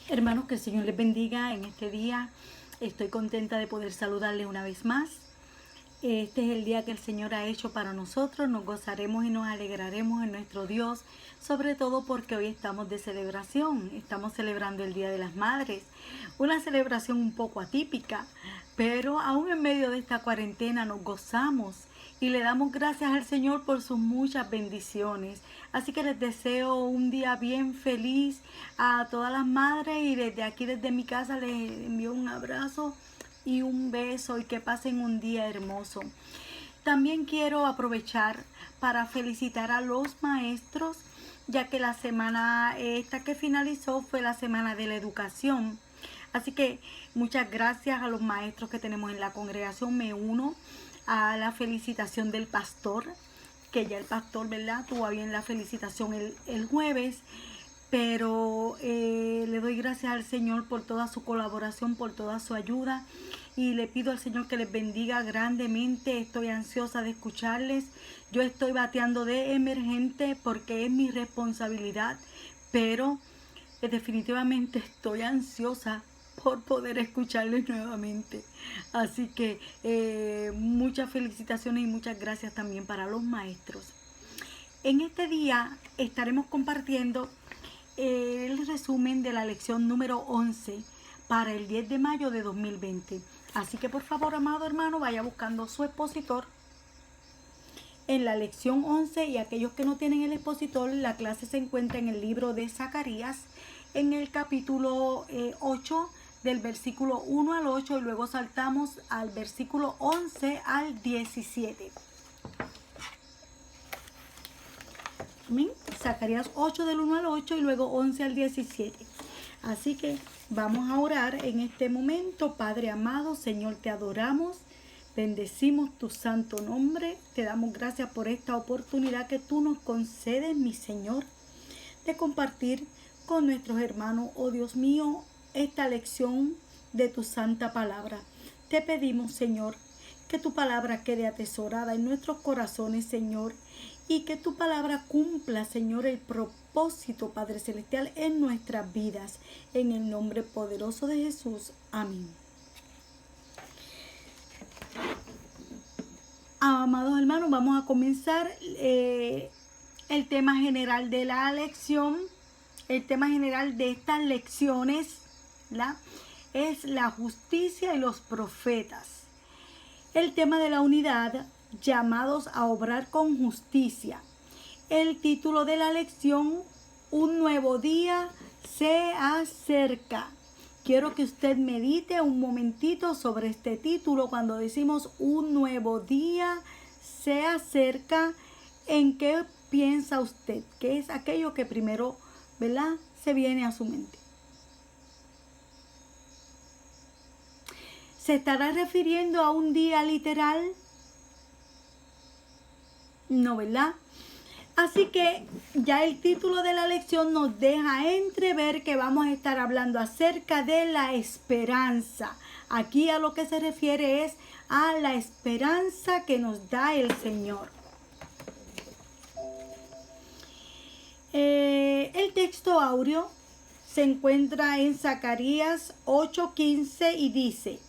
Hermanos, que el Señor les bendiga en este día. Estoy contenta de poder saludarles una vez más. Este es el día que el Señor ha hecho para nosotros. Nos gozaremos y nos alegraremos en nuestro Dios, sobre todo porque hoy estamos de celebración. Estamos celebrando el Día de las Madres, una celebración un poco atípica, pero aún en medio de esta cuarentena nos gozamos y le damos gracias al Señor por sus muchas bendiciones. Así que les deseo un día bien feliz a todas las madres, y desde aquí, desde mi casa, les envío un abrazo y un beso, y que pasen un día hermoso. También quiero aprovechar para felicitar a los maestros, ya que la semana esta que finalizó fue la semana de la educación. Así que muchas gracias a los maestros que tenemos en la congregación. Me uno a la felicitación del pastor, que ya el pastor, ¿verdad?, tuvo bien la felicitación el jueves. Pero le doy gracias al Señor por toda su colaboración, por toda su ayuda, y le pido al Señor que les bendiga grandemente. Estoy ansiosa de escucharles. Yo estoy bateando de emergente porque es mi responsabilidad, pero definitivamente estoy ansiosa por poder escucharles nuevamente. Así que muchas felicitaciones y muchas gracias también para los maestros. En este día estaremos compartiendo el resumen de la lección número 11 para el 10 de mayo de 2020. Así que por favor, amado hermano, vaya buscando su expositor en la lección 11, y aquellos que no tienen el expositor, la clase se encuentra en el libro de Zacarías, en el capítulo 8, del versículo 1 al 8, y luego saltamos al versículo 11 al 17. Zacarías 8 del 1 al 8 y luego 11 al 17. Así que vamos a orar en este momento. Padre amado, Señor, te adoramos, bendecimos tu santo nombre, te damos gracias por esta oportunidad que tú nos concedes, mi Señor, de compartir con nuestros hermanos, oh Dios mío, esta lección de tu santa palabra. Te pedimos, Señor, que tu palabra quede atesorada en nuestros corazones, Señor, y que tu palabra cumpla, Señor, el propósito, Padre Celestial, en nuestras vidas. En el nombre poderoso de Jesús. Amén. Amados hermanos, vamos a comenzar el tema general de la lección. El tema general de estas lecciones, ¿verdad?, es la justicia y los profetas. El tema de la unidad, llamados a obrar con justicia. El título de la lección, un nuevo día se acerca. Quiero que usted medite un momentito sobre este título. Cuando decimos un nuevo día se acerca, ¿en qué piensa usted? ¿Qué es aquello que primero, ¿verdad?, se viene a su mente? ¿Se estará refiriendo a un día literal? No, ¿verdad? Así que ya el título de la lección nos deja entrever que vamos a estar hablando acerca de la esperanza. Aquí a lo que se refiere es a la esperanza que nos da el Señor. El texto áureo se encuentra en Zacarías 8:15 y dice: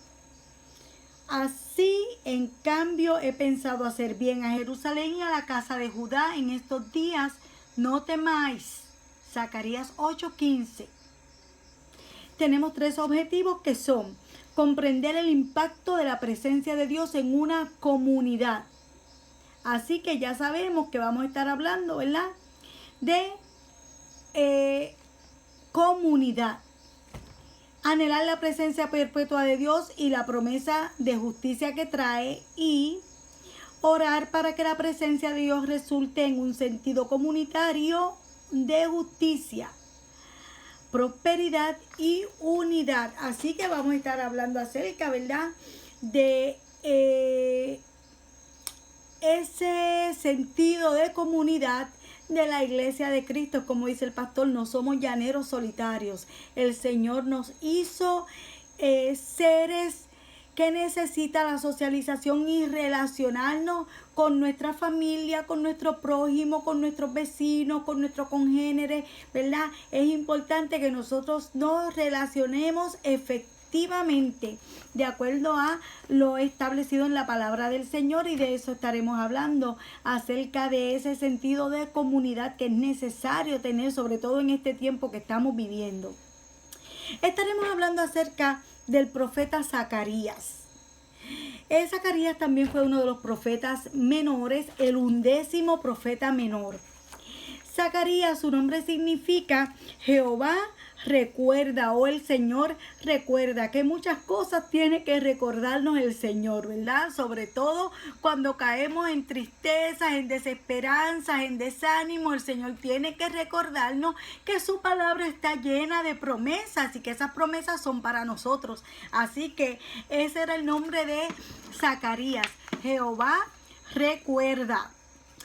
así, en cambio, he pensado hacer bien a Jerusalén y a la casa de Judá en estos días. No temáis. Zacarías 8:15. Tenemos tres objetivos que son: comprender el impacto de la presencia de Dios en una comunidad. Así que ya sabemos que vamos a estar hablando, ¿verdad?, de comunidad. Anhelar la presencia perpetua de Dios y la promesa de justicia que trae, y orar para que la presencia de Dios resulte en un sentido comunitario de justicia, prosperidad y unidad. Así que vamos a estar hablando acerca, ¿verdad?, de ese sentido de comunidad de la iglesia de Cristo. Como dice el pastor, no somos llaneros solitarios. El Señor nos hizo seres que necesita la socialización y relacionarnos con nuestra familia, con nuestro prójimo, con nuestros vecinos, con nuestros congéneres, ¿verdad? Es importante que nosotros nos relacionemos efectivamente de acuerdo a lo establecido en la palabra del Señor, y de eso estaremos hablando, acerca de ese sentido de comunidad que es necesario tener, sobre todo en este tiempo que estamos viviendo. Estaremos hablando acerca del profeta Zacarías. Zacarías también fue uno de los profetas menores, el 11º profeta menor. Zacarías, su nombre significa Jehová recuerda, o el Señor recuerda, que muchas cosas tiene que recordarnos el Señor, ¿verdad? Sobre todo cuando caemos en tristezas, en desesperanzas, en desánimo, el Señor tiene que recordarnos que su palabra está llena de promesas y que esas promesas son para nosotros. Así que ese era el nombre de Zacarías, Jehová recuerda.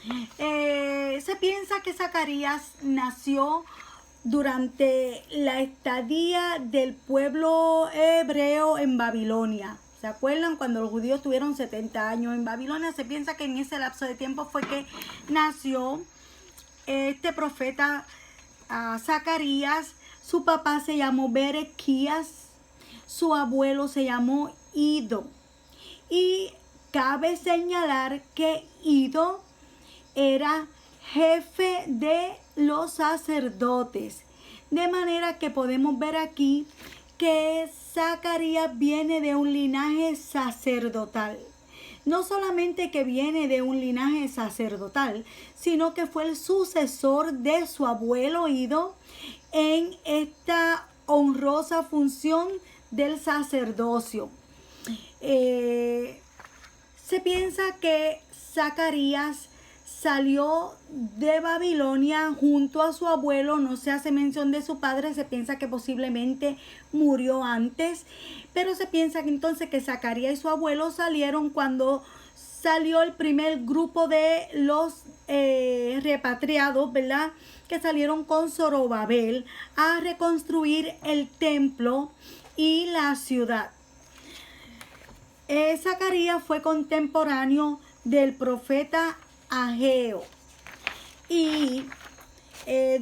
Se piensa que Zacarías nació durante la estadía del pueblo hebreo en Babilonia. ¿Se acuerdan? Cuando los judíos tuvieron 70 años en Babilonia, se piensa que en ese lapso de tiempo fue que nació este profeta Zacarías. Su papá se llamó Berequías, su abuelo se llamó Ido. Y cabe señalar que Ido era jefe de los sacerdotes, de manera que podemos ver aquí que Zacarías viene de un linaje sacerdotal. No solamente que viene de un linaje sacerdotal, sino que fue el sucesor de su abuelo Ido en esta honrosa función del sacerdocio. Se piensa que Zacarías salió de Babilonia junto a su abuelo. No se hace mención de su padre, se piensa que posiblemente murió antes, pero se piensa que entonces que Zacarías y su abuelo salieron cuando salió el primer grupo de los repatriados, ¿verdad? Que salieron con Zorobabel a reconstruir el templo y la ciudad. Zacarías fue contemporáneo del profeta Ageo, y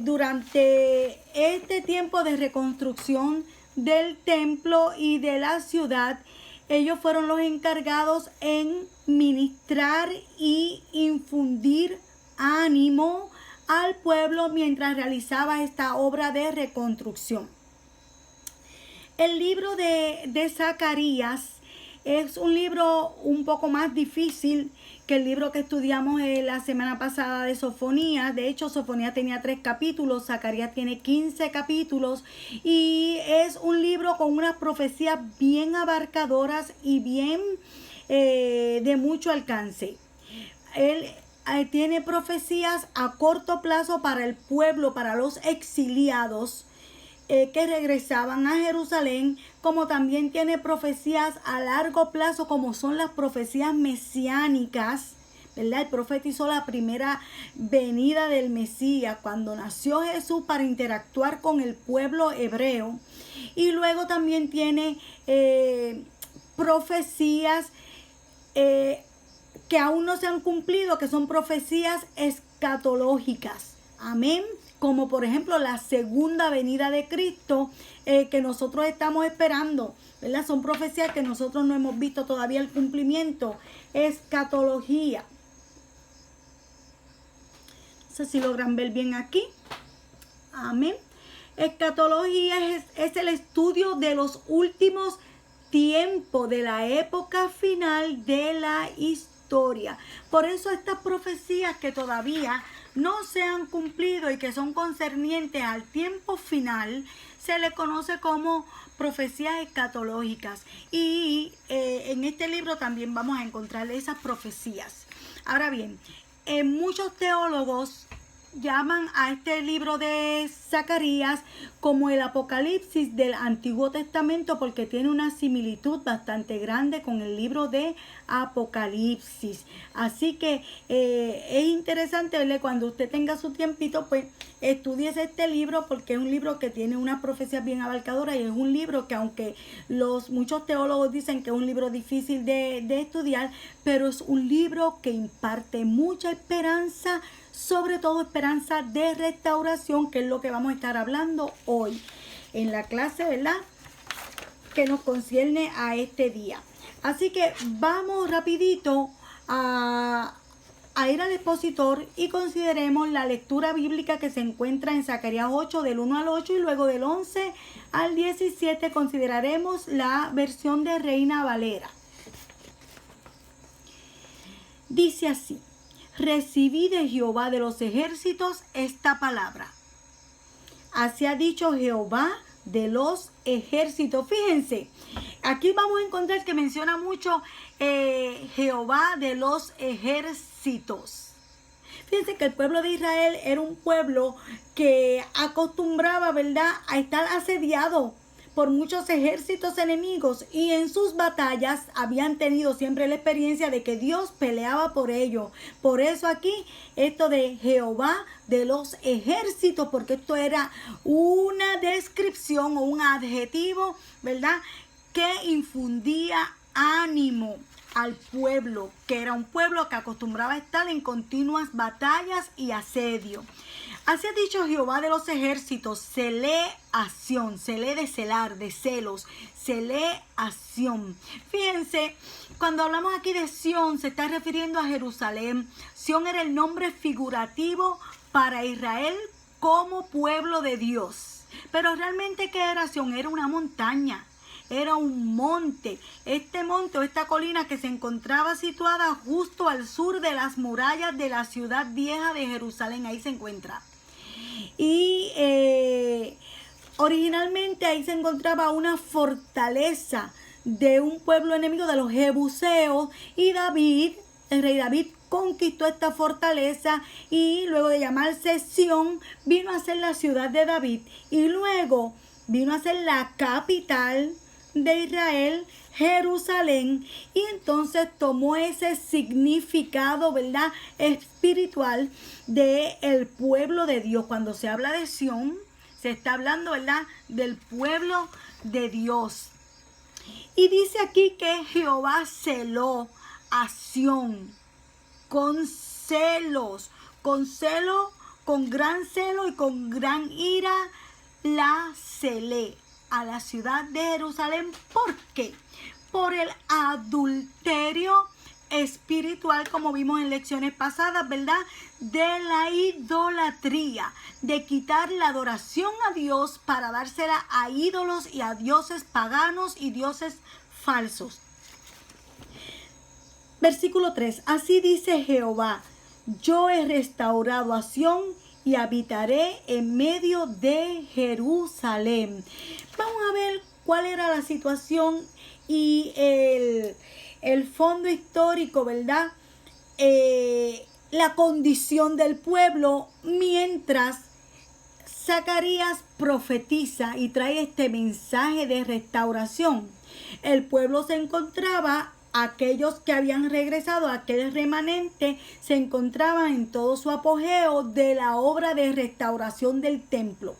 durante este tiempo de reconstrucción del templo y de la ciudad, ellos fueron los encargados en ministrar y infundir ánimo al pueblo mientras realizaba esta obra de reconstrucción. El libro de Zacarías es un libro un poco más difícil que el libro que estudiamos la semana pasada de Sofonías. De hecho, Sofonías tenía 3 capítulos, Zacarías tiene 15 capítulos, y es un libro con unas profecías bien abarcadoras y bien de mucho alcance. Él tiene profecías a corto plazo para el pueblo, para los exiliados que regresaban a Jerusalén, como también tiene profecías a largo plazo, como son las profecías mesiánicas, ¿verdad? Él profetizó la primera venida del Mesías, cuando nació Jesús, para interactuar con el pueblo hebreo. Y luego también tiene profecías que aún no se han cumplido, que son profecías escatológicas. Amén. Como por ejemplo la segunda venida de Cristo, que nosotros estamos esperando, ¿verdad? Son profecías que nosotros no hemos visto todavía el cumplimiento. Escatología. No sé si logran ver bien aquí. Amén. Escatología es el estudio de los últimos tiempos, de la época final de la historia. Por eso estas profecías que todavía no se han cumplido y que son concernientes al tiempo final, se le conoce como profecías escatológicas. Y en este libro también vamos a encontrar esas profecías. Ahora bien, muchos teólogos llaman a este libro de Zacarías como el Apocalipsis del Antiguo Testamento porque tiene una similitud bastante grande con el libro de Apocalipsis. Así que es interesante, ¿verdad? Cuando usted tenga su tiempito, pues estudies este libro porque es un libro que tiene una profecía bien abarcadora y es un libro que, aunque muchos teólogos dicen que es un libro difícil de estudiar, pero es un libro que imparte mucha esperanza, sobre todo esperanza de restauración, que es lo que vamos a estar hablando hoy en la clase, ¿verdad?, que nos concierne a este día. Así que vamos rapidito a ir al expositor y consideremos la lectura bíblica que se encuentra en Zacarías 8 del 1 al 8 y luego del 11 al 17 consideraremos la versión de Reina Valera. Dice así: recibí de Jehová de los ejércitos esta palabra. Así ha dicho Jehová de los ejércitos. Fíjense, aquí vamos a encontrar que menciona mucho Jehová de los ejércitos. Fíjense que el pueblo de Israel era un pueblo que acostumbraba, ¿verdad?, a estar asediado por muchos ejércitos enemigos, y en sus batallas habían tenido siempre la experiencia de que Dios peleaba por ellos. Por eso aquí esto de Jehová de los ejércitos, porque esto era una descripción o un adjetivo, ¿verdad?, que infundía ánimo al pueblo, que era un pueblo que acostumbraba a estar en continuas batallas y asedio. Así ha dicho Jehová de los ejércitos, se lee acción, se lee de celar, de celos, se lee acción. Fíjense, cuando hablamos aquí de Sión, se está refiriendo a Jerusalén. Sión era el nombre figurativo para Israel como pueblo de Dios. Pero realmente, ¿qué era Sión? Era una montaña. Era un monte. Este monte o esta colina que se encontraba situada justo al sur de las murallas de la ciudad vieja de Jerusalén. Ahí se encuentra. Y originalmente ahí se encontraba una fortaleza de un pueblo enemigo de los jebuseos, y David, el rey David, conquistó esta fortaleza y luego de llamarse Sión vino a ser la ciudad de David y luego vino a ser la capital de Israel, Jerusalén, y entonces tomó ese significado, ¿verdad?, espiritual de el pueblo de Dios. Cuando se habla de Sión, se está hablando, ¿verdad?, del pueblo de Dios. Y dice aquí que Jehová celó a Sión con celos, con gran celo y con gran ira la celé a la ciudad de Jerusalén. ¿Por qué? Por el adulterio espiritual, como vimos en lecciones pasadas, ¿verdad?, de la idolatría, de quitar la adoración a Dios para dársela a ídolos y a dioses paganos y dioses falsos. Versículo 3, así dice Jehová, yo he restaurado a Sión y habitaré en medio de Jerusalén. Vamos a ver cuál era la situación y el fondo histórico, ¿verdad? La condición del pueblo mientras Zacarías profetiza y trae este mensaje de restauración. El pueblo se encontraba, aquellos que habían regresado, aquel remanente, se encontraban en todo su apogeo de la obra de restauración del templo.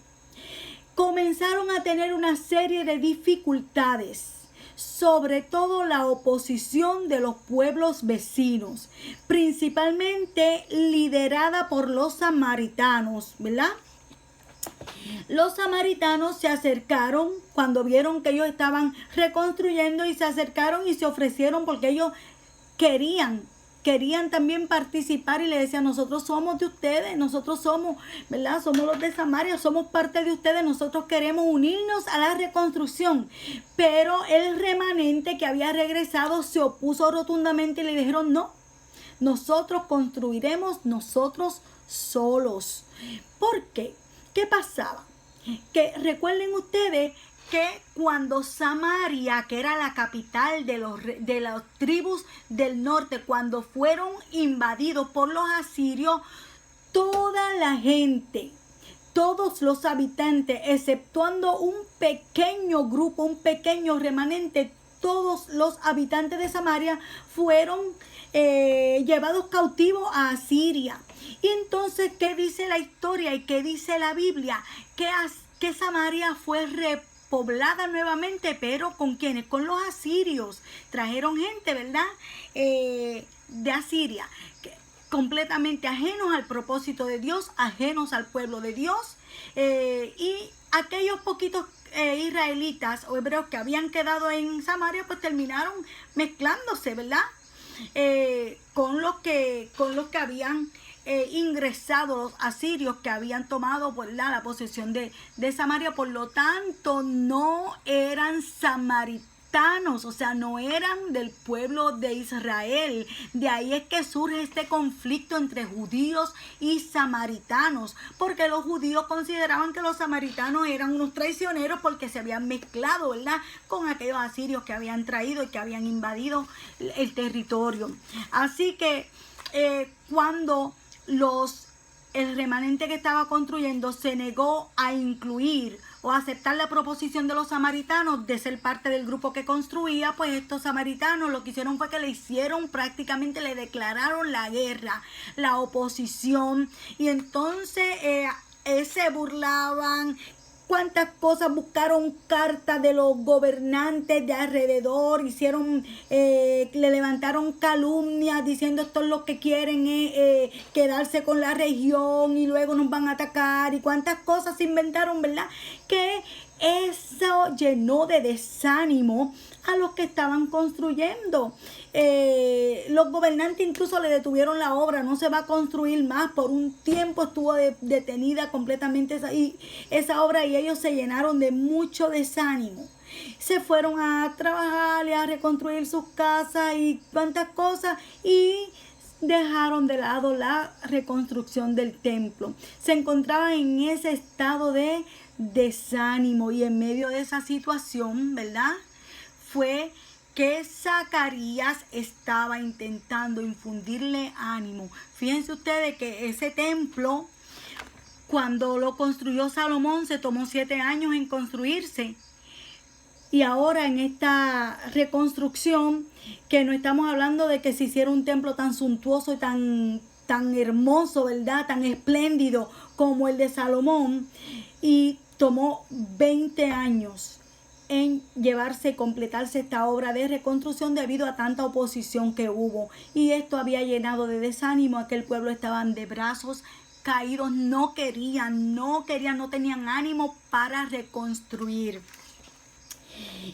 Comenzaron a tener una serie de dificultades, sobre todo la oposición de los pueblos vecinos, principalmente liderada por los samaritanos, ¿verdad? Los samaritanos se acercaron cuando vieron que ellos estaban reconstruyendo y se acercaron y se ofrecieron porque ellos querían también participar y le decían, nosotros somos de ustedes, nosotros somos, ¿verdad?, somos los de Samaria, somos parte de ustedes, nosotros queremos unirnos a la reconstrucción. Pero el remanente que había regresado se opuso rotundamente y le dijeron, no, nosotros construiremos nosotros solos. ¿Por qué? ¿Qué pasaba? Que recuerden ustedes que cuando Samaria, que era la capital de las tribus del norte, cuando fueron invadidos por los asirios, toda la gente, todos los habitantes, exceptuando un pequeño grupo, un pequeño remanente, todos los habitantes de Samaria fueron llevados cautivos a Asiria. Y entonces, ¿qué dice la historia y qué dice la Biblia? Que Samaria fue repoblada nuevamente, pero ¿con quiénes? Con los asirios. Trajeron gente, ¿verdad? De Asiria, completamente ajenos al propósito de Dios, ajenos al pueblo de Dios. Y aquellos poquitos israelitas o hebreos que habían quedado en Samaria, pues terminaron mezclándose, ¿verdad? Con los que habían ingresado, los asirios que habían tomado, pues, la posesión de Samaria. Por lo tanto, no eran samaritanos, o sea, no eran del pueblo de Israel. De ahí es que surge este conflicto entre judíos y samaritanos, porque los judíos consideraban que los samaritanos eran unos traicioneros porque se habían mezclado, ¿verdad?, con aquellos asirios que habían traído y que habían invadido el territorio. Así que cuando el remanente que estaba construyendo se negó a incluir o aceptar la proposición de los samaritanos de ser parte del grupo que construía, pues estos samaritanos lo que hicieron fue que prácticamente le declararon la guerra, la oposición, y entonces se burlaban. Cuántas cosas, buscaron cartas de los gobernantes de alrededor, le levantaron calumnias diciendo esto es lo que quieren, quedarse con la región y luego nos van a atacar, y cuántas cosas se inventaron, ¿verdad? Que eso llenó de desánimo a los que estaban construyendo. Los gobernantes incluso le detuvieron la obra, no se va a construir más. Por un tiempo estuvo detenida completamente esa obra, y ellos se llenaron de mucho desánimo. Se fueron a trabajar y a reconstruir sus casas y cuantas cosas, y dejaron de lado la reconstrucción del templo. Se encontraban en ese estado de desánimo, y en medio de esa situación, ¿verdad?, fue que Zacarías estaba intentando infundirle ánimo. Fíjense ustedes que ese templo, cuando lo construyó Salomón, se tomó 7 años en construirse. Y ahora en esta reconstrucción, que no estamos hablando de que se hiciera un templo tan suntuoso y tan hermoso, ¿verdad?, tan espléndido como el de Salomón, y tomó 20 años en completarse esta obra de reconstrucción debido a tanta oposición que hubo. Y esto había llenado de desánimo a aquel pueblo. Estaban de brazos caídos, no tenían ánimo para reconstruir.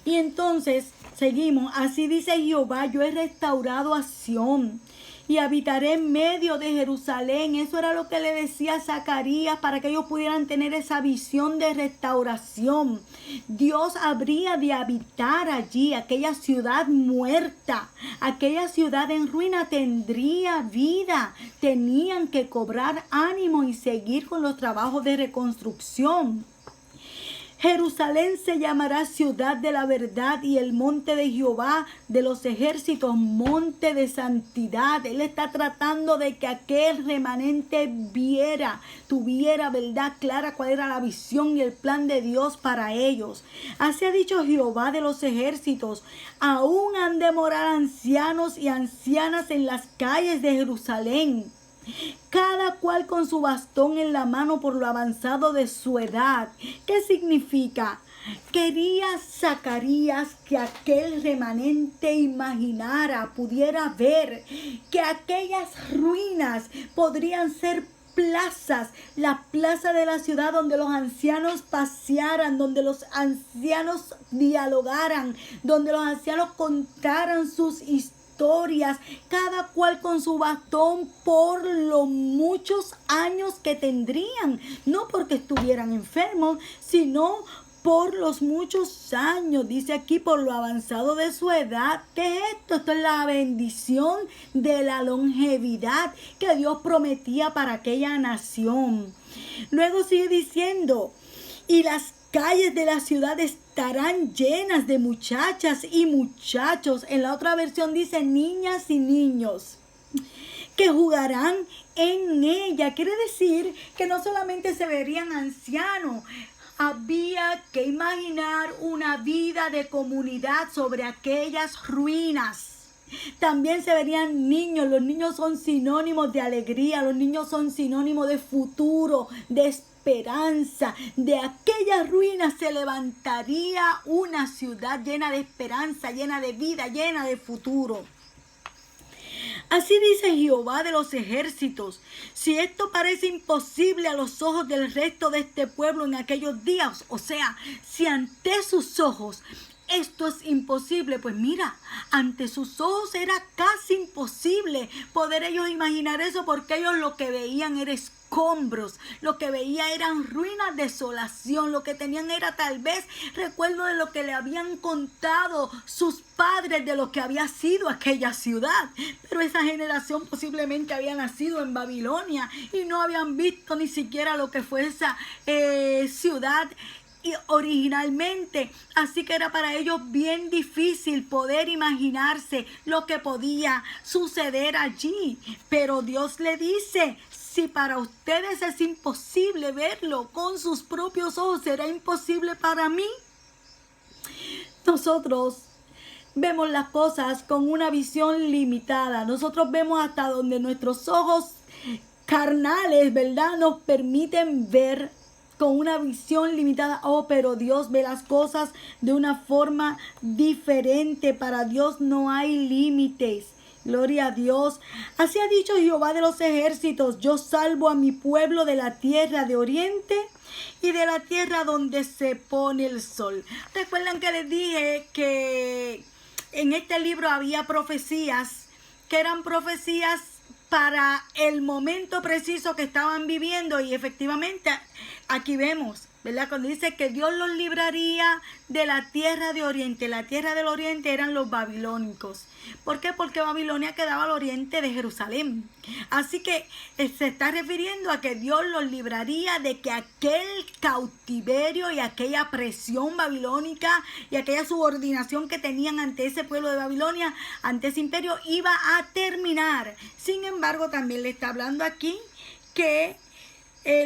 Y entonces seguimos. Así dice Jehová: yo he restaurado a Sión y habitaré en medio de Jerusalén. Eso era lo que le decía a Zacarías, para que ellos pudieran tener esa visión de restauración. Dios habría de habitar allí. Aquella ciudad muerta, aquella ciudad en ruina tendría vida. Tenían que cobrar ánimo y seguir con los trabajos de reconstrucción. Jerusalén se llamará ciudad de la verdad, y el monte de Jehová de los ejércitos, monte de santidad. Él está tratando de que aquel remanente tuviera verdad clara cuál era la visión y el plan de Dios para ellos. Así ha dicho Jehová de los ejércitos: aún han de morar ancianos y ancianas en las calles de Jerusalén, cada cual con su bastón en la mano por lo avanzado de su edad. ¿Qué significa? Quería Zacarías que aquel remanente pudiera ver que aquellas ruinas podrían ser plazas, la plaza de la ciudad donde los ancianos pasearan, donde los ancianos dialogaran, donde los ancianos contaran sus historias, cada cual con su bastón, por los muchos años que tendrían, no porque estuvieran enfermos, sino por los muchos años. Dice aquí: por lo avanzado de su edad. ¿Qué es esto? Esto es la bendición de la longevidad que Dios prometía para aquella nación. Luego sigue diciendo: y las calles de la ciudad estarán llenas de muchachas y muchachos. En la otra versión dice niñas y niños. que jugarán en ella. Quiere decir que no solamente se verían ancianos, había que imaginar una vida de comunidad sobre aquellas ruinas. También se verían niños. Los niños son sinónimos de alegría, los niños son sinónimos de futuro, de esperanza. De aquellas ruinas se levantaría una ciudad llena de esperanza, llena de vida, llena de futuro. Así dice Jehová de los ejércitos: si esto parece imposible a los ojos del resto de este pueblo en aquellos días, o sea, si ante sus ojos esto es imposible, pues mira, ante sus ojos era casi imposible poder ellos imaginar eso, porque ellos lo que veían era escombros, lo que veían eran ruinas, desolación, lo que tenían era tal vez recuerdo de lo que le habían contado sus padres de lo que había sido aquella ciudad. Pero esa generación posiblemente había nacido en Babilonia y no habían visto ni siquiera lo que fue esa ciudad originalmente, así que era para ellos bien difícil poder imaginarse lo que podía suceder allí. Pero Dios le dice: si para ustedes es imposible verlo con sus propios ojos, ¿será imposible para mí? Nosotros vemos las cosas con una visión limitada. Nosotros vemos hasta donde nuestros ojos carnales, ¿verdad?, nos permiten ver con una visión limitada. Oh, pero Dios ve las cosas de una forma diferente. Para Dios no hay límites. Gloria a Dios. Así ha dicho Jehová de los ejércitos: yo salvo a mi pueblo de la tierra de oriente y de la tierra donde se pone el sol. Recuerdan que les dije que en este libro había profecías, que eran profecías para el momento preciso que estaban viviendo, y efectivamente aquí vemos, ¿verdad?, cuando dice que Dios los libraría de la tierra de oriente. La tierra del oriente eran los babilónicos. ¿Por qué? Porque Babilonia quedaba al oriente de Jerusalén. Así que se está refiriendo a que Dios los libraría de que aquel cautiverio y aquella presión babilónica y aquella subordinación que tenían ante ese pueblo de Babilonia, ante ese imperio, iba a terminar. Sin embargo, también le está hablando aquí que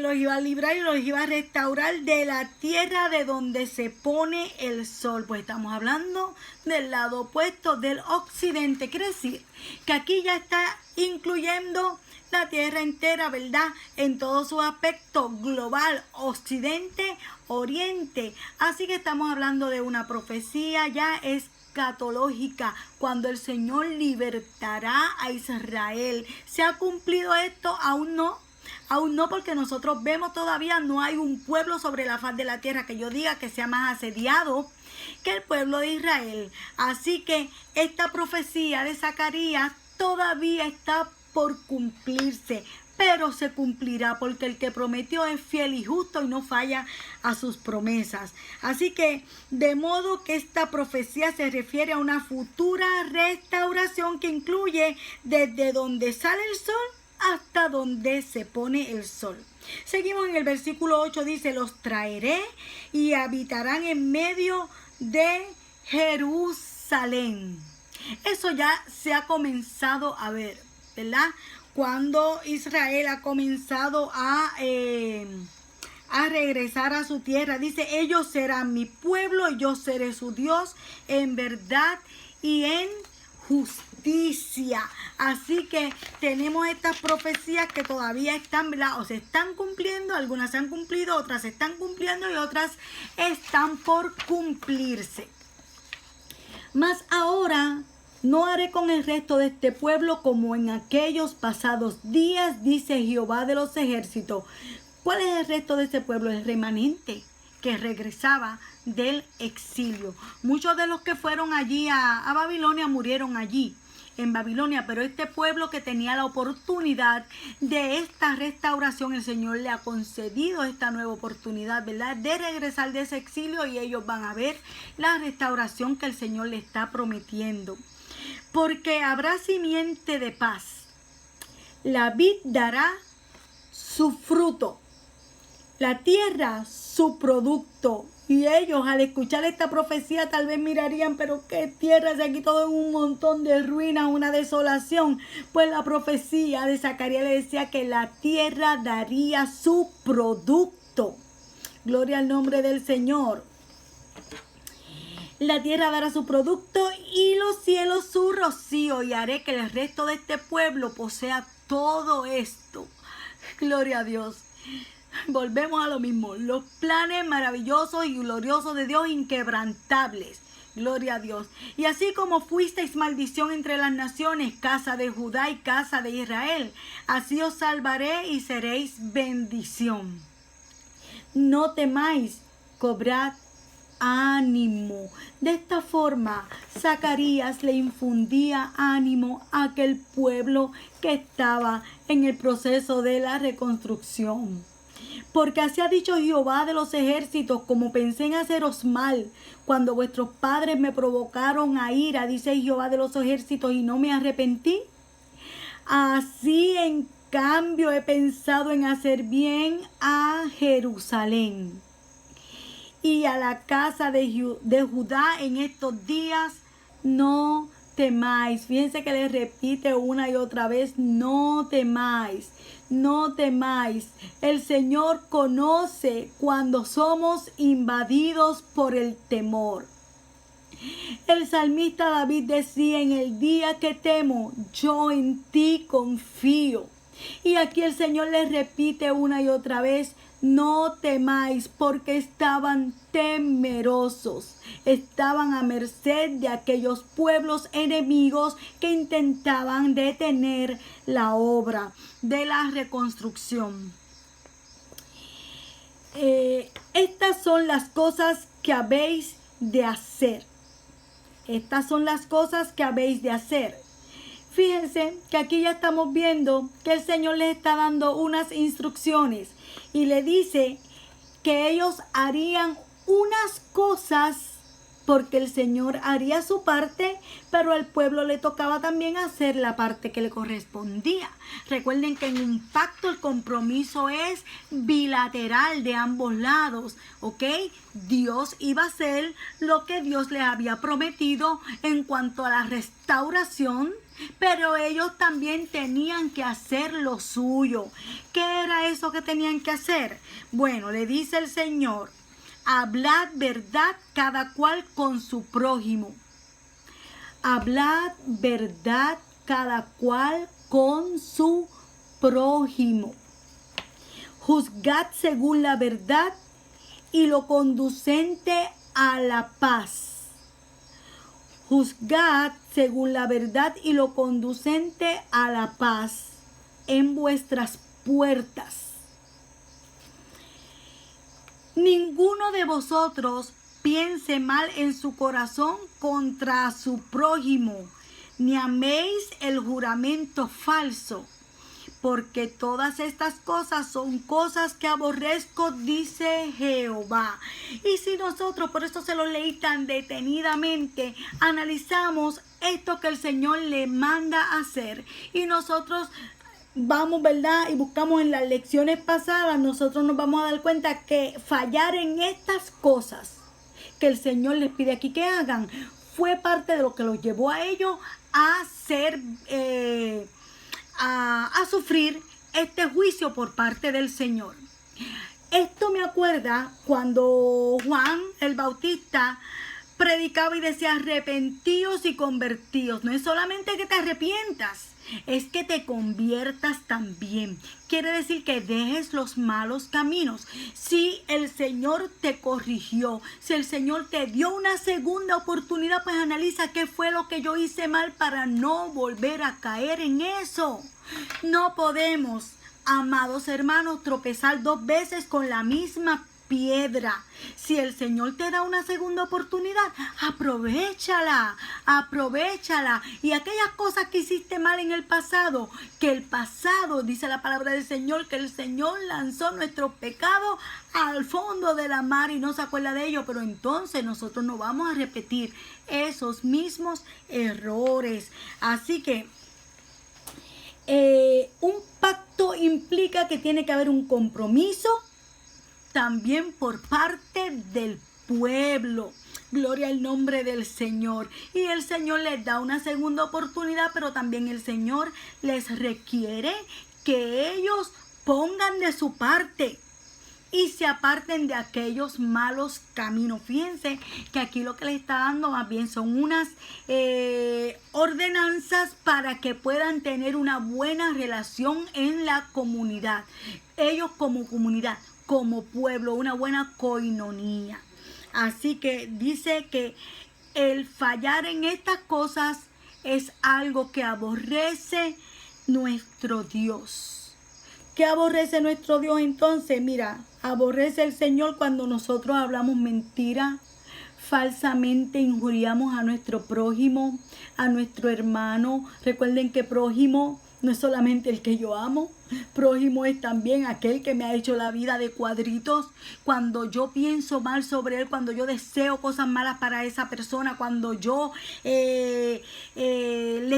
los iba a librar y los iba a restaurar de la tierra de donde se pone el sol. Pues estamos hablando del lado opuesto, del occidente. Quiere decir que aquí ya está incluyendo la tierra entera, ¿verdad?, en todo su aspecto global, occidente, oriente. Así que estamos hablando de una profecía ya escatológica, cuando el Señor libertará a Israel. ¿Se ha cumplido esto? Aún no. Aún no, porque nosotros vemos todavía no hay un pueblo sobre la faz de la tierra que yo diga que sea más asediado que el pueblo de Israel. Así que esta profecía de Zacarías todavía está por cumplirse, pero se cumplirá, porque el que prometió es fiel y justo y no falla a sus promesas. Así que, de modo que esta profecía se refiere a una futura restauración que incluye desde donde sale el sol hasta donde se pone el sol. Seguimos en el versículo 8, dice: los traeré y habitarán en medio de Jerusalén. Eso ya se ha comenzado a ver, ¿verdad? Cuando Israel ha comenzado a regresar a su tierra, dice: ellos serán mi pueblo y yo seré su Dios en verdad y en justicia. Así que tenemos estas profecías que todavía están, ¿verdad?, o se están cumpliendo. Algunas se han cumplido, otras se están cumpliendo y otras están por cumplirse. Mas ahora no haré con el resto de este pueblo como en aquellos pasados días, dice Jehová de los ejércitos. ¿Cuál es el resto de este pueblo? El remanente que regresaba del exilio. Muchos de los que fueron allí a Babilonia murieron allí en Babilonia, pero este pueblo que tenía la oportunidad de esta restauración, el Señor le ha concedido esta nueva oportunidad, ¿verdad?, de regresar de ese exilio, y ellos van a ver la restauración que el Señor le está prometiendo. Porque habrá simiente de paz, la vid dará su fruto, la tierra su producto, Y ellos al escuchar esta profecía tal vez mirarían, pero qué tierra, si aquí todo es un montón de ruinas, una desolación. Pues la profecía de Zacarías le decía que la tierra daría su producto. Gloria al nombre del Señor. La tierra dará su producto y los cielos su rocío, y haré que el resto de este pueblo posea todo esto. Gloria a Dios. Volvemos a lo mismo. Los planes maravillosos y gloriosos de Dios, inquebrantables. Gloria a Dios. Y así como fuisteis maldición entre las naciones, casa de Judá y casa de Israel, así os salvaré y seréis bendición. No temáis, cobrad ánimo. De esta forma, Zacarías le infundía ánimo a aquel pueblo que estaba en el proceso de la reconstrucción. Porque así ha dicho Jehová de los ejércitos, como pensé en haceros mal, cuando vuestros padres me provocaron a ira, dice Jehová de los ejércitos, y no me arrepentí. Así en cambio he pensado en hacer bien a Jerusalén y a la casa de Judá en estos días. No temáis. Fíjense que le repite una y otra vez, no temáis, no temáis. El Señor conoce cuando somos invadidos por el temor. El salmista David decía, en el día que temo, yo en ti confío. Y aquí el Señor les repite una y otra vez, no temáis, porque estaban temerosos, estaban a merced de aquellos pueblos enemigos que intentaban detener la obra de la reconstrucción. Estas son las cosas que habéis de hacer. Estas son las cosas que habéis de hacer. Fíjense que aquí ya estamos viendo que el Señor les está dando unas instrucciones y le dice que ellos harían unas cosas porque el Señor haría su parte, pero al pueblo le tocaba también hacer la parte que le correspondía. Recuerden que en un pacto el compromiso es bilateral de ambos lados, ¿ok? Dios iba a hacer lo que Dios les había prometido en cuanto a la restauración, pero ellos también tenían que hacer lo suyo. ¿Qué era eso que tenían que hacer? Bueno, le dice el Señor, hablad verdad cada cual con su prójimo. Hablad verdad cada cual con su prójimo. Juzgad según la verdad y lo conducente a la paz. Juzgad según la verdad y lo conducente a la paz en vuestras puertas. Ninguno de vosotros piense mal en su corazón contra su prójimo, ni améis el juramento falso, porque todas estas cosas son cosas que aborrezco, dice Jehová. Y si nosotros, por eso se lo leí tan detenidamente, analizamos esto que el Señor le manda hacer y nosotros vamos, ¿verdad? Y buscamos en las lecciones pasadas, nosotros nos vamos a dar cuenta que fallar en estas cosas que el Señor les pide aquí que hagan fue parte de lo que los llevó a ellos a ser, a sufrir este juicio por parte del Señor. Esto me acuerda cuando Juan el Bautista predicaba y decía, arrepentíos y convertíos. No es solamente que te arrepientas, es que te conviertas también. Quiere decir que dejes los malos caminos. Si el Señor te corrigió, si el Señor te dio una segunda oportunidad, pues analiza qué fue lo que yo hice mal para no volver a caer en eso. No podemos, amados hermanos, tropezar dos veces con la misma piedra. Si el Señor te da una segunda oportunidad, aprovechala, aprovechala. Y aquellas cosas que hiciste mal en el pasado, que el pasado, dice la palabra del Señor, que el Señor lanzó nuestros pecados al fondo de la mar y no se acuerda de ello, pero entonces nosotros no vamos a repetir esos mismos errores. Así que un pacto implica que tiene que haber un compromiso también por parte del pueblo. Gloria al nombre del Señor. Y el Señor les da una segunda oportunidad, pero también el Señor les requiere que ellos pongan de su parte y se aparten de aquellos malos caminos. Fíjense que aquí lo que les está dando más bien son unas ordenanzas para que puedan tener una buena relación en la comunidad. Ellos como comunidad, como pueblo, una buena coinonía. Así que dice que el fallar en estas cosas es algo que aborrece nuestro Dios. ¿Qué aborrece nuestro Dios entonces? Mira, aborrece el Señor cuando nosotros hablamos mentira, falsamente injuriamos a nuestro prójimo, a nuestro hermano. Recuerden que prójimo no es solamente el que yo amo, prójimo es también aquel que me ha hecho la vida de cuadritos. Cuando yo pienso mal sobre él, cuando yo deseo cosas malas para esa persona, cuando yo le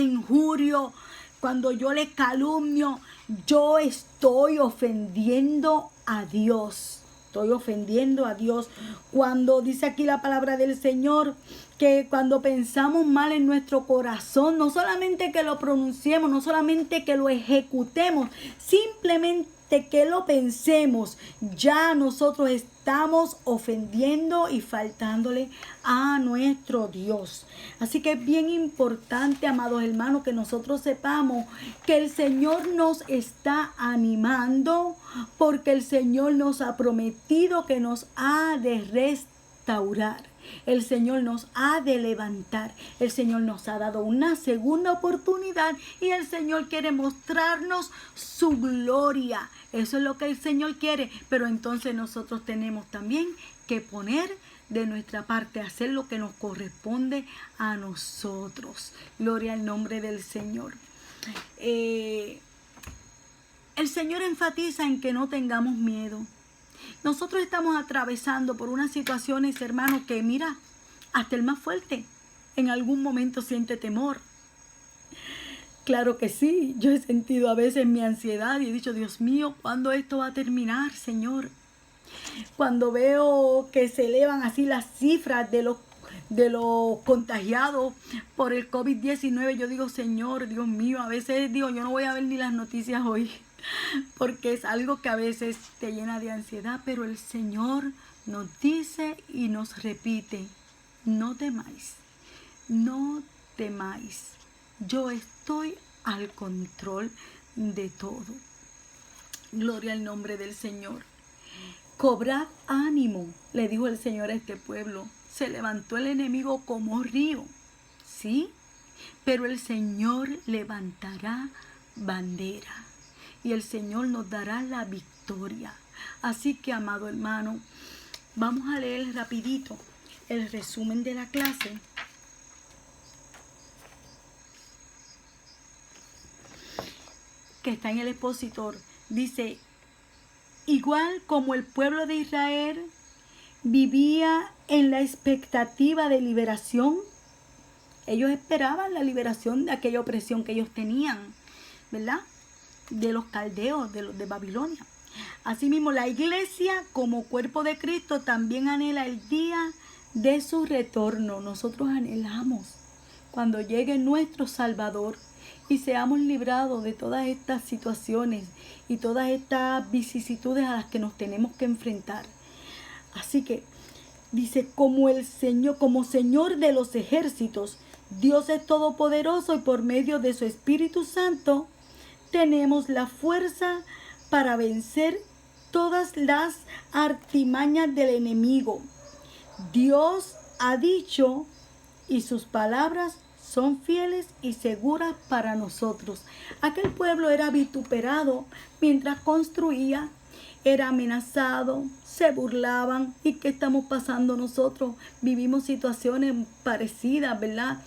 injurio, cuando yo le calumnio, yo estoy ofendiendo a Dios. Estoy ofendiendo a Dios. Cuando dice aquí la palabra del Señor que cuando pensamos mal en nuestro corazón, no solamente que lo pronunciemos, no solamente que lo ejecutemos, simplemente que lo pensemos, ya nosotros estamos ofendiendo y faltándole a nuestro Dios. Así que es bien importante, amados hermanos, que nosotros sepamos que el Señor nos está animando, porque el Señor nos ha prometido que nos ha de restaurar. El Señor nos ha de levantar. El Señor nos ha dado una segunda oportunidad y el Señor quiere mostrarnos su gloria. Eso es lo que el Señor quiere. Pero entonces nosotros tenemos también que poner de nuestra parte, hacer lo que nos corresponde a nosotros. Gloria al nombre del Señor. El Señor enfatiza en que no tengamos miedo. Nosotros estamos atravesando por unas situaciones, hermanos, que mira, hasta el más fuerte en algún momento siente temor. Claro que sí, yo he sentido a veces mi ansiedad y he dicho, Dios mío, ¿cuándo esto va a terminar, Señor? Cuando veo que se elevan así las cifras de los contagiados por el COVID-19, yo digo, Señor, Dios mío, a veces digo, yo no voy a ver ni las noticias hoy, porque es algo que a veces te llena de ansiedad, pero el Señor nos dice y nos repite, no temáis, no temáis, yo estoy al control de todo. Gloria al nombre del Señor. Cobrad ánimo, le dijo el Señor a este pueblo. Se levantó el enemigo como río, ¿sí? Pero el Señor levantará bandera y el Señor nos dará la victoria. Así que, amado hermano, vamos a leer rapidito el resumen de la clase. Que está en el expositor. Dice, igual como el pueblo de Israel vivía en la expectativa de liberación, ellos esperaban la liberación de aquella opresión que ellos tenían, ¿verdad? De los caldeos, de los de Babilonia. Asimismo, la iglesia como cuerpo de Cristo también anhela el día de su retorno. Nosotros anhelamos cuando llegue nuestro Salvador y seamos librados de todas estas situaciones y todas estas vicisitudes a las que nos tenemos que enfrentar. Así que dice, como Señor de los ejércitos, Dios es todopoderoso y por medio de su Espíritu Santo tenemos la fuerza para vencer todas las artimañas del enemigo. Dios ha dicho y sus palabras son fieles y seguras para nosotros. Aquel pueblo era vituperado mientras construía, era amenazado, se burlaban. ¿Y qué estamos pasando nosotros? Vivimos situaciones parecidas, ¿verdad?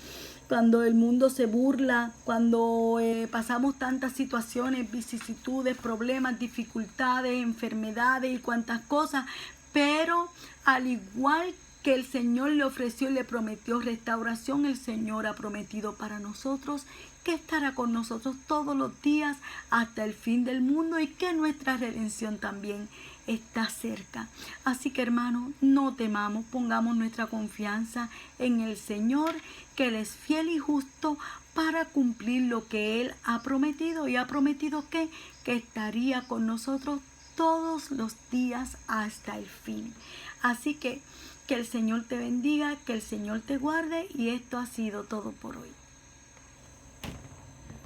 Cuando el mundo se burla, cuando pasamos tantas situaciones, vicisitudes, problemas, dificultades, enfermedades y cuantas cosas, pero al igual que el Señor le ofreció y le prometió restauración. El Señor ha prometido para nosotros que estará con nosotros todos los días hasta el fin del mundo y que nuestra redención también está cerca. Así que, hermanos, no temamos, pongamos nuestra confianza en el Señor, que Él es fiel y justo para cumplir lo que Él ha prometido, y ha prometido que estaría con nosotros todos los días hasta el fin. Así que el Señor te bendiga, que el Señor te guarde, y esto ha sido todo por hoy.